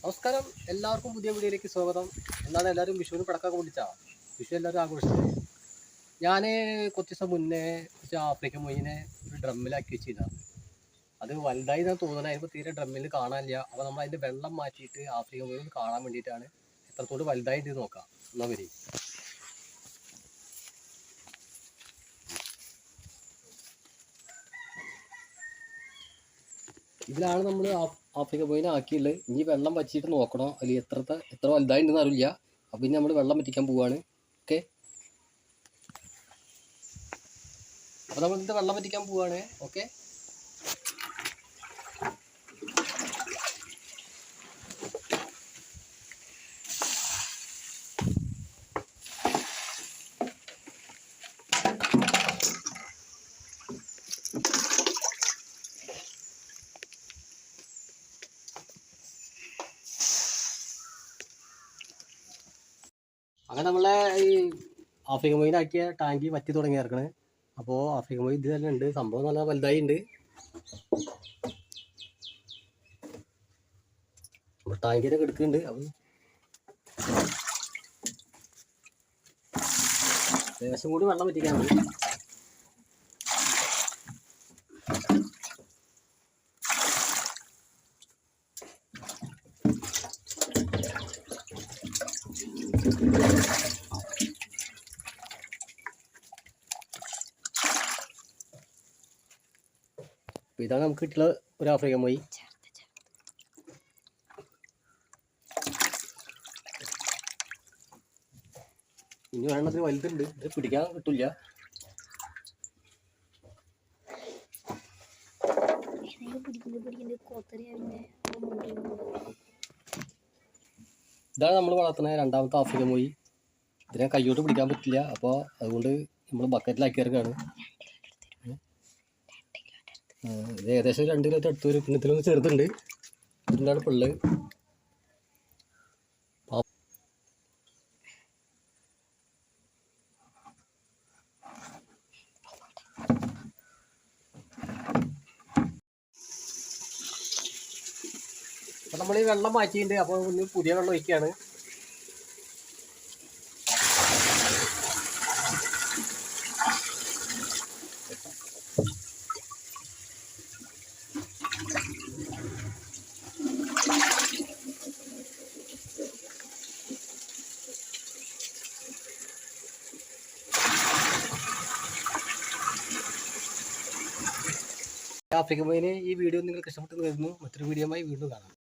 നമസ്കാരം, എല്ലാവർക്കും പുതിയ വീഡിയോയിലേക്ക് സ്വാഗതം. എന്താണ് എല്ലാവരും വിഷുവിന് പടക്കമൊക്കെ പൊട്ടിച്ചാ? വിഷു എല്ലാവരും ആഘോഷിച്ചത്. ഞാൻ കുറച്ച് ദിവസം മുന്നേ ആഫ്രിക്കൻ മൊയിനെ ഒരു ഡ്രമ്മിലാക്കി വെച്ചിരുന്നതാണ്. അത് വലുതായി ഞാൻ തോന്നുന്നത് അതിപ്പോൾ തീരെ ഡ്രമ്മിൽ കാണാനില്ല. അപ്പോൾ നമ്മൾ അതിൻ്റെ വെള്ളം മാറ്റിയിട്ട് ആഫ്രിക്കൻ മൊയിൻ കാണാൻ വേണ്ടിയിട്ടാണ് എത്രത്തോട് വലുതായിട്ട് നോക്കാം. എന്നാൽ വരി. ഇതിലാണ് നമ്മൾ ആഫ്രിക്കൻ മൊയിനെ ആക്കിയുള്ളത്. ഇനി വെള്ളം വച്ചിട്ട് നോക്കണം അതിൽ എത്ര വലുതായിട്ടുണ്ടെന്ന് അറിയില്ല. അപ്പം പിന്നെ നമ്മൾ വെള്ളം വറ്റിക്കാൻ പോവുകയാണ്. ഓക്കെ, അപ്പോൾ നമ്മൾ ഇതിൻ്റെ വെള്ളം വറ്റിക്കാൻ പോവുകയാണ്. ഓക്കെ, അങ്ങനെ നമ്മളെ ഈ ആഫ്രിക്കൻ മൊയിനാക്കിയ ടാങ്കി വറ്റി തുടങ്ങി ഇറക്കണേ. അപ്പോൾ ആഫ്രിക്കൻ മൊയിൻ ഇത് തന്നെ ഉണ്ട്. സംഭവം നല്ല വലുതായി ഉണ്ട്. ടാങ്കിയിലൊക്കെ എടുക്കുന്നുണ്ട്. അപ്പം ലേശം കൂടി വെള്ളം വറ്റിക്കാനുണ്ട്. ഇതാണ് നമുക്ക് കിട്ടിയുള്ള ഒരു ആഫ്രിക്കൻ മൊയിൻ. ഇനി വേണ്ടത് വലുതുണ്ട്, ഇത് പിടിക്കാൻ കിട്ടില്ല. ഇതാണ് നമ്മൾ വളർത്തുന്ന രണ്ടാമത്തെ ആഫ്രിക്കൻ മൊയിൻ. ഇതിനെ കൈയോട്ട് പിടിക്കാൻ പറ്റില്ല. അപ്പോൾ അതുകൊണ്ട് നമ്മൾ ബക്കറ്റിലാക്കി ഇറക്കുകയാണ്. ഇത് ഏകദേശം 2 കിലോ അടുത്ത് വരും. പിന്നെ ഇതിലൊന്ന് ചെറുതുണ്ട്. ഇതിലാണ് പിള്ള്. അപ്പം നമ്മൾ ഈ വെള്ളം മാറ്റിയിട്ടുണ്ട്. അപ്പോൾ ഒന്ന് പുതിയ വെള്ളം ഒഴിക്കുകയാണ്. ആഫ്രിക്കൻ മൊയിനെ ഈ വീഡിയോ നിങ്ങൾക്ക് ഇഷ്ടപ്പെട്ടെന്ന് കരുതുന്നു. മറ്റൊരു വീഡിയോയുമായി വീണ്ടും കാണാം.